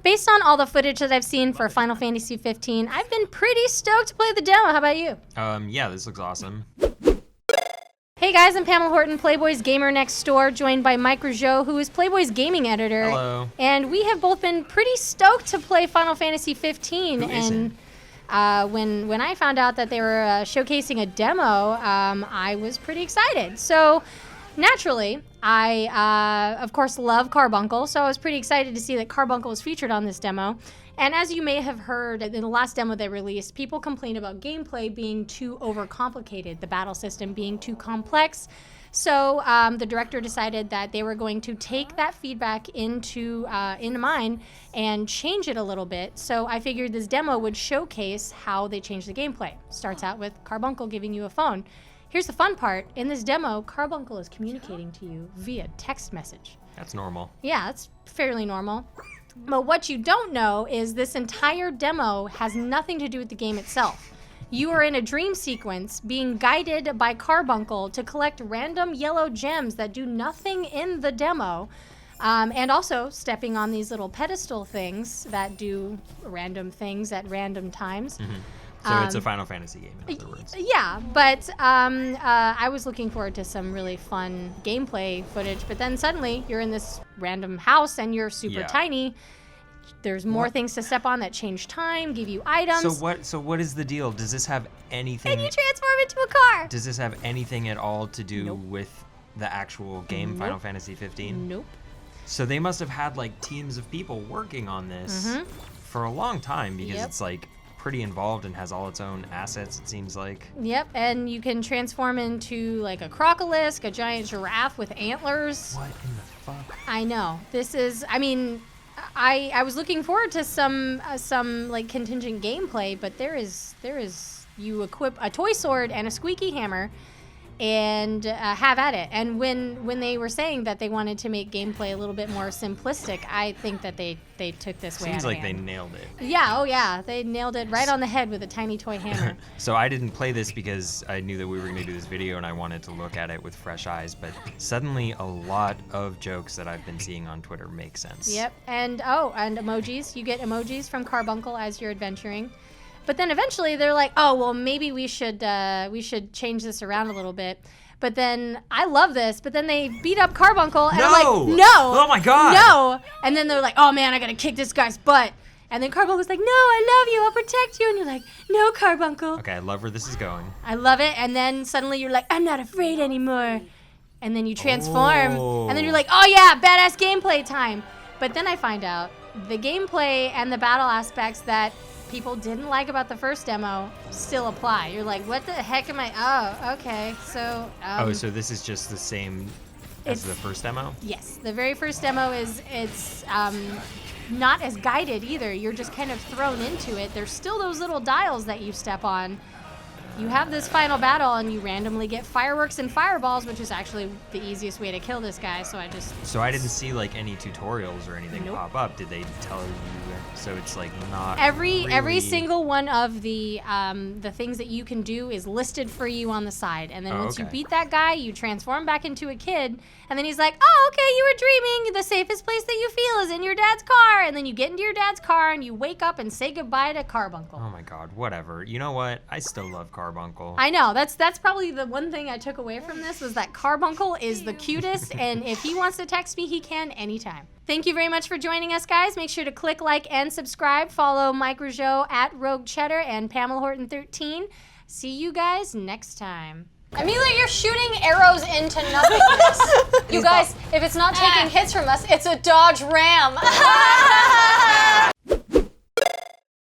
Based on all the footage that I've seen for Final Fantasy 15, I've been pretty stoked to play the demo. How about you? Yeah, this looks awesome. Hey guys, I'm Pamela Horton, Playboy's gamer next door, joined by Mike Rougeau, who is Playboy's gaming editor. Hello. And we have both been pretty stoked to play Final Fantasy 15. Who isn't? And when I found out that they were showcasing a demo, I was pretty excited. So naturally, I of course love Carbuncle, so I was pretty excited to see that Carbuncle was featured on this demo. And as you may have heard in the last demo they released, people complained about gameplay being too overcomplicated, the battle system being too complex. So the director decided that they were going to take that feedback into mind and change it a little bit. So I figured this demo would showcase how they changed the gameplay. Starts out with Carbuncle giving you a phone. Here's the fun part. In this demo, Carbuncle is communicating to you via text message. That's normal. Yeah, that's fairly normal. But what you don't know is this entire demo has nothing to do with the game itself. You are in a dream sequence being guided by Carbuncle to collect random yellow gems that do nothing in the demo, and also stepping on these little pedestal things that do random things at random times. Mm-hmm. So it's a Final Fantasy game, in other words. Yeah, but I was looking forward to some really fun gameplay footage, but then suddenly you're in this random house and you're super tiny. There's more things to step on that change time, give you items. So what is the deal? Does this have anything... And you transform into a car! Does this have anything at all to do with the actual game, Final Fantasy 15? Nope. So they must have had like teams of people working on this for a long time, because it's like pretty involved and has all its own assets, it seems like. Yep, and you can transform into like a crocolisk, a giant giraffe with antlers. What in the fuck? I know. This is, I mean, I was looking forward to some like contingent gameplay, but there is you equip a toy sword and a squeaky hammer and have at it. And when they were saying that they wanted to make gameplay a little bit more simplistic, I think that they took this way out of Seems like hand. they nailed it. Yeah, oh yeah, they nailed it right on the head with a tiny toy hammer. So I didn't play this because I knew that we were going to do this video and I wanted to look at it with fresh eyes, but suddenly a lot of jokes that I've been seeing on Twitter make sense. Yep, and emojis. You get emojis from Carbuncle as you're adventuring. But then eventually they're like, oh, well, maybe we should change this around a little bit. But then, I love this, but then they beat up Carbuncle, and I'm like, no! Oh my god! No! And then they're like, oh man, I gotta kick this guy's butt. And then Carbuncle's like, no, I love you, I'll protect you. And you're like, no, Carbuncle. Okay, I love where this is going. I love it, and then suddenly you're like, I'm not afraid anymore. And then you transform, and then you're like, oh yeah, badass gameplay time. But then I find out the gameplay and the battle aspects that people didn't like about the first demo still apply. You're like, what the heck am I? Oh, okay. So. So this is just the same as the first demo? Yes, the very first demo it's not as guided either. You're just kind of thrown into it. There's still those little dials that you step on. You have this final battle, and you randomly get fireworks and fireballs, which is actually the easiest way to kill this guy. So I didn't see like any tutorials or anything pop up. Did they tell you? So it's like not every single one of the things that you can do is listed for you on the side. And then once you beat that guy, you transform back into a kid. And then he's like, oh, okay, you were dreaming. The safest place that you feel is in your dad's car. And then you get into your dad's car and you wake up and say goodbye to Carbuncle. Oh my god, whatever. You know what? I still love Carbuncle. I know. That's probably the one thing I took away from this, was that Carbuncle is the cutest, and if he wants to text me, he can anytime. Thank you very much for joining us, guys. Make sure to click like and subscribe. Follow Mike Rougeau at Rogue Cheddar and Pamela Horton 13. See you guys next time. Amelia, you're shooting arrows into nothingness. You guys, if it's not taking hits from us, it's a Dodge Ram.